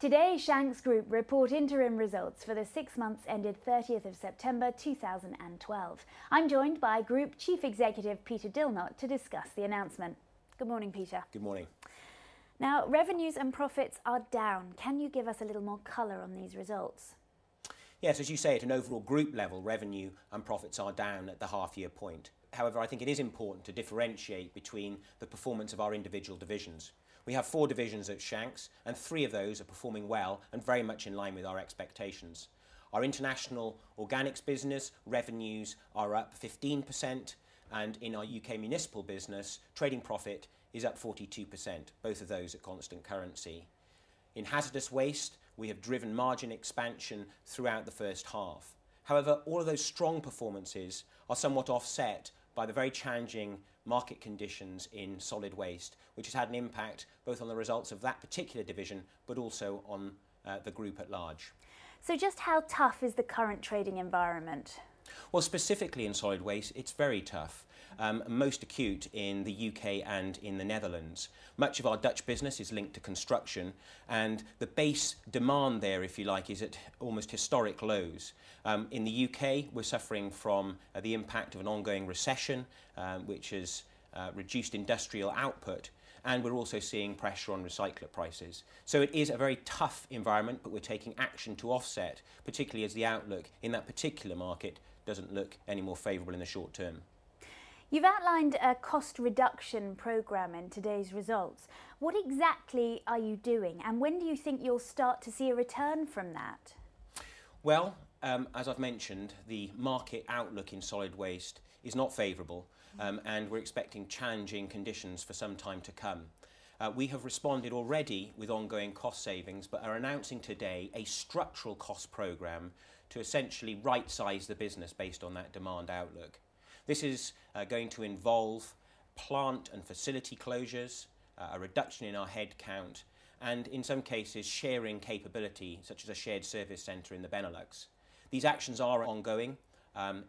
Today, Shanks Group report interim results for the 6 months ended 30th of September 2012. I'm joined by Group Chief Executive Peter Dilnot to discuss the announcement. Good morning, Peter. Good morning. Now, revenues and profits are down. Can you give us a little more colour on these results? Yes, as you say, at an overall group level, revenue and profits are down at the half-year point. However, I think it is important to differentiate between the performance of our individual divisions. We have 4 divisions at Shanks, and 3 of those are performing well and very much in line with our expectations. Our international organics business revenues are up 15%, and in our UK municipal business, trading profit is up 42%, both of those at constant currency. In hazardous waste, we have driven margin expansion throughout the first half. However, all of those strong performances are somewhat offset by the very challenging market conditions in solid waste, which has had an impact both on the results of that particular division but also on the group at large. So just how tough is the current trading environment? Well, specifically in solid waste, it's very tough, most acute in the UK and in the Netherlands. Much of our Dutch business is linked to construction, and the base demand there, if you like, is at almost historic lows. In the UK, we're suffering from the impact of an ongoing recession, which has reduced industrial output, and we're also seeing pressure on recycler prices. So it is a very tough environment, but we're taking action to offset, particularly as the outlook in that particular market doesn't look any more favourable in the short term. You've outlined a cost reduction programme in today's results. What exactly are you doing, and when do you think you'll start to see a return from that? Well, as I've mentioned, the market outlook in solid waste is not favourable, and we're expecting challenging conditions for some time to come. We have responded already with ongoing cost savings, but are announcing today a structural cost programme to essentially right-size the business based on that demand outlook. This is going to involve plant and facility closures, a reduction in our head count, and in some cases sharing capability, such as a shared service centre in the Benelux. These actions are ongoing.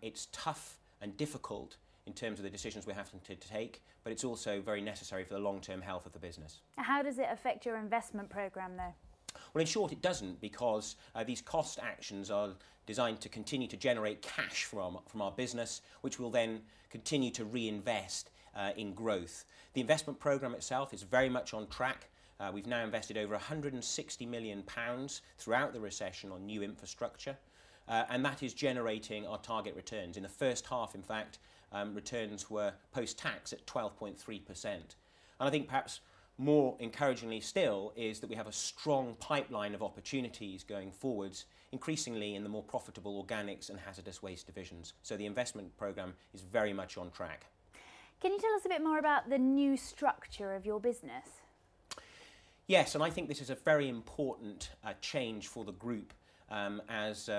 It's tough and difficult in terms of the decisions we're having to take, but it's also very necessary for the long-term health of the business. How does it affect your investment programme, though? Well, in short, it doesn't, because these cost actions are designed to continue to generate cash from our business, which will then continue to reinvest in growth. The investment programme itself is very much on track. We've now invested over £160 million throughout the recession on new infrastructure, and that is generating our target returns. In the first half, in fact, returns were post-tax at 12.3%. And I think perhaps more encouragingly still is that we have a strong pipeline of opportunities going forwards, increasingly in the more profitable organics and hazardous waste divisions. So the investment programme is very much on track. Can you tell us a bit more about the new structure of your business? Yes, and I think this is a very important change for the group as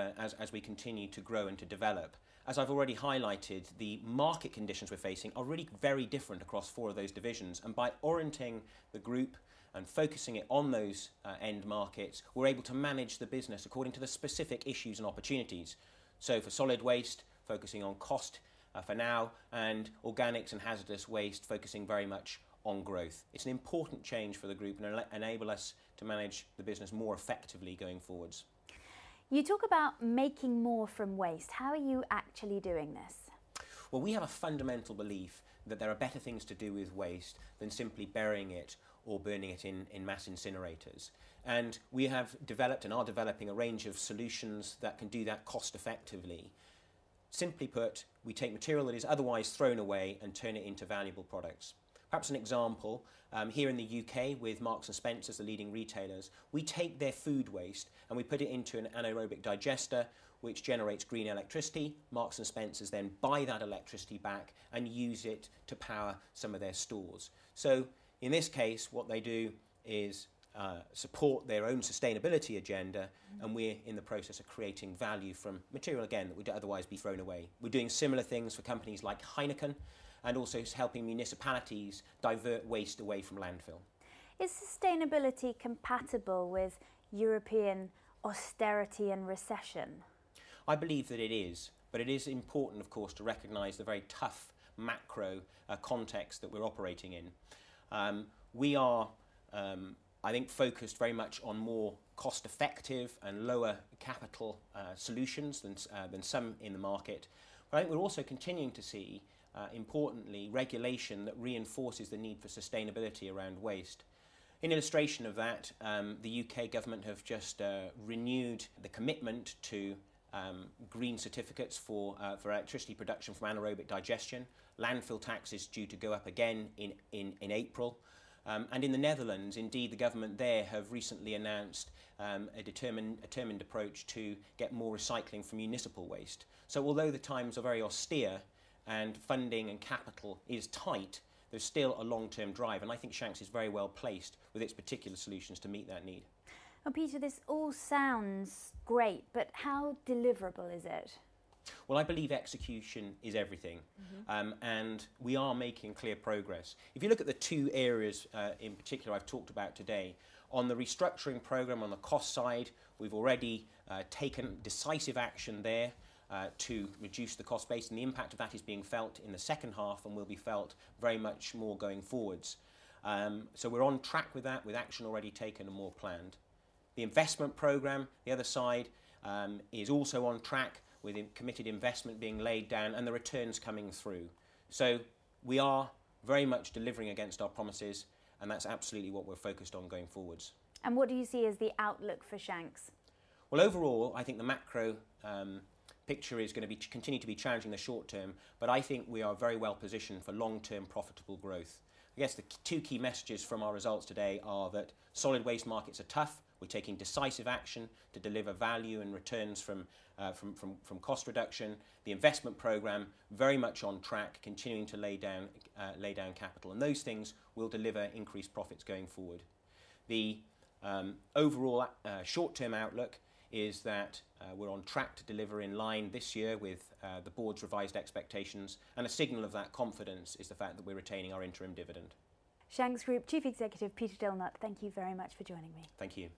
we continue to grow and to develop. As I've already highlighted, the market conditions we're facing are really very different across 4 of those divisions, and by orienting the group and focusing it on those end markets, we're able to manage the business according to the specific issues and opportunities. So for solid waste, focusing on cost for now, and organics and hazardous waste, focusing very much on growth. It's an important change for the group and enable us to manage the business more effectively going forwards. You talk about making more from waste. How are you actually doing this? Well, we have a fundamental belief that there are better things to do with waste than simply burying it or burning it in mass incinerators. And we have developed and are developing a range of solutions that can do that cost effectively. Simply put, we take material that is otherwise thrown away and turn it into valuable products. Perhaps an example, here in the UK with Marks and Spencer's, the leading retailers, we take their food waste and we put it into an anaerobic digester which generates green electricity. Marks and Spencer's then buy that electricity back and use it to power some of their stores. So in this case, what they do is support their own sustainability agenda, and we're in the process of creating value from material, again, that would otherwise be thrown away. We're doing similar things for companies like Heineken, and also helping municipalities divert waste away from landfill. Is sustainability compatible with European austerity and recession? I believe that it is, but it is important, of course, to recognise the very tough macro context that we're operating in. We are I think focused very much on more cost-effective and lower capital solutions than some in the market. But I think we're also continuing to see, importantly, regulation that reinforces the need for sustainability around waste. In illustration of that, the UK government have just renewed the commitment to green certificates for electricity production from anaerobic digestion. Landfill tax is due to go up again in April. And in the Netherlands, indeed, the government there have recently announced a determined approach to get more recycling from municipal waste. So although the times are very austere and funding and capital is tight, there's still a long-term drive, and I think Shanks is very well placed with its particular solutions to meet that need. Well, Peter, this all sounds great, but how deliverable is it? Well, I believe execution is everything, and we are making clear progress. If you look at the two areas in particular I've talked about today, on the restructuring programme on the cost side, we've already taken decisive action there to reduce the cost base, and the impact of that is being felt in the second half and will be felt very much more going forwards. So we're on track with that, with action already taken and more planned. The investment programme, the other side, is also on track, with committed investment being laid down and the returns coming through. So we are very much delivering against our promises, and that's absolutely what we're focused on going forwards. And what do you see as the outlook for Shanks? Well, overall, I think the macro picture is going to continue to be challenging in the short term, but I think we are very well positioned for long-term profitable growth. I guess the two key messages from our results today are that solid waste markets are tough. We're taking decisive action to deliver value and returns from cost reduction. The investment programme very much on track, continuing to lay down capital, and those things will deliver increased profits going forward. The overall short-term outlook is that we're on track to deliver in line this year with the board's revised expectations, and a signal of that confidence is the fact that we're retaining our interim dividend. Shanks Group Chief Executive Peter Dilnot, thank you very much for joining me. Thank you.